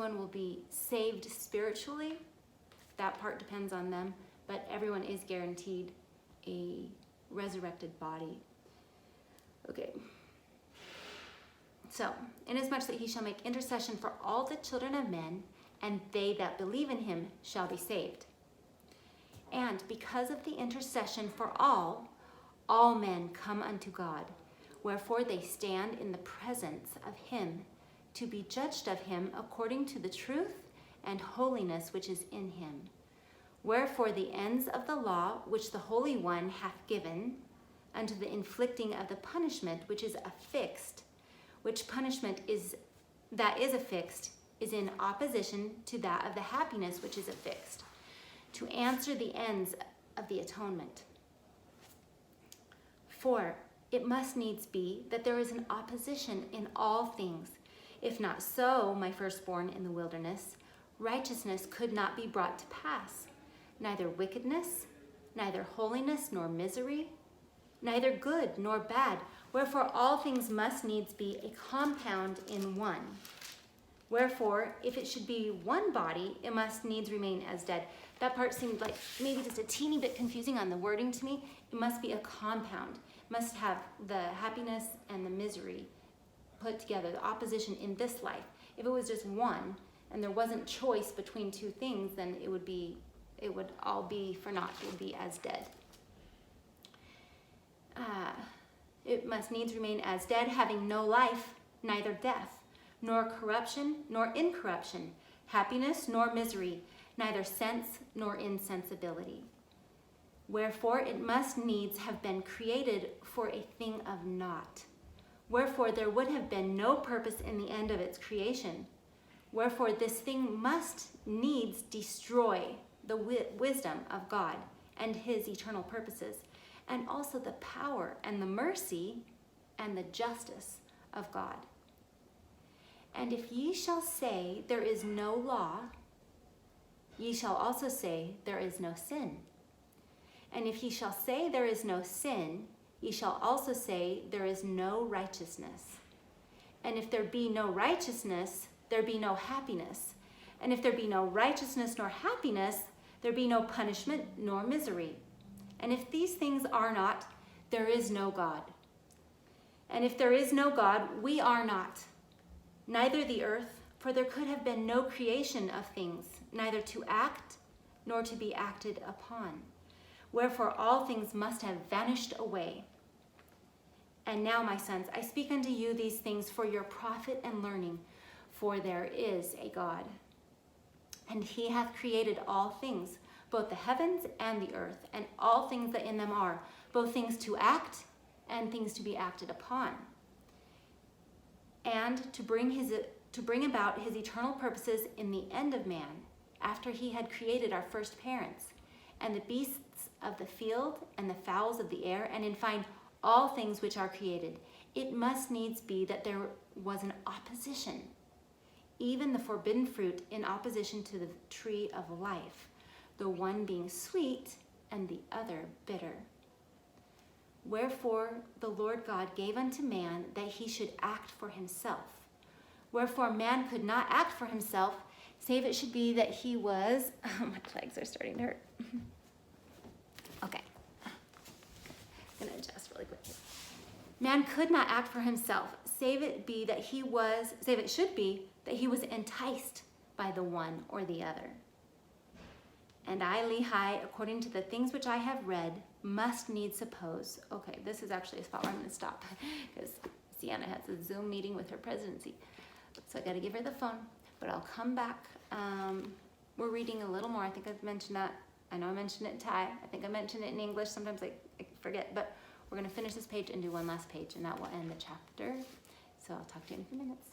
everyone will be saved spiritually. That part depends on them, but everyone is guaranteed a resurrected body. Okay. So, inasmuch that he shall make intercession for all the children of men, and they that believe in him shall be saved. And because of the intercession for all men come unto God, wherefore they stand in the presence of him, to be judged of him according to the truth and holiness which is in him. Wherefore the ends of the law which the Holy One hath given, unto the inflicting of the punishment which is affixed, which punishment is affixed, is in opposition to that of the happiness which is affixed, to answer the ends of the atonement. For it must needs be that there is an opposition in all things. If not so, my firstborn in the wilderness, righteousness could not be brought to pass, neither wickedness, neither holiness nor misery, neither good nor bad. Wherefore all things must needs be a compound in one. Wherefore, if it should be one body, it must needs remain as dead. That part seemed like maybe just a teeny bit confusing on the wording to me. It must be a compound. It must have the happiness and the misery put together, the opposition in this life. If it was just one and there wasn't choice between two things, then it would all be for naught. It would be as dead. It must needs remain as dead, having no life, neither death, nor corruption, nor incorruption, happiness, nor misery, neither sense, nor insensibility. Wherefore it must needs have been created for a thing of naught. Wherefore there would have been no purpose in the end of its creation. Wherefore this thing must needs destroy the wisdom of God and his eternal purposes, and also the power and the mercy and the justice of God. And if ye shall say there is no law, ye shall also say there is no sin. And if ye shall say there is no sin, ye shall also say there is no righteousness. And if there be no righteousness, there be no happiness. And if there be no righteousness nor happiness, there be no punishment nor misery. And if these things are not, there is no God. And if there is no God, we are not, neither the earth, for there could have been no creation of things, neither to act nor to be acted upon. Wherefore all things must have vanished away. And now, my sons, I speak unto you these things for your profit and learning, for there is a God. And he hath created all things, both the heavens and the earth, and all things that in them are, both things to act and things to be acted upon, and to bring about his eternal purposes in the end of man, after he had created our first parents, and the beasts of the field, and the fowls of the air, and in fine, all things which are created. It must needs be that there was an opposition, even the forbidden fruit in opposition to the tree of life, the one being sweet and the other bitter. Wherefore the Lord God gave unto man that he should act for himself. Wherefore man could not act for himself, save it should be that he was, my legs are starting to hurt. Okay, I'm gonna adjust really quick. Man could not act for himself, save it should be that he was enticed by the one or the other. And I, Lehi, according to the things which I have read, must needs suppose. Okay, this is actually a spot where I'm going to stop because Sienna has a Zoom meeting with her presidency. So I got to give her the phone, but I'll come back. We're reading a little more. I think I've mentioned that. I know I mentioned it in Thai. I think I mentioned it in English. Sometimes I forget, but we're going to finish this page and do one last page, and that will end the chapter. So I'll talk to you in a few minutes.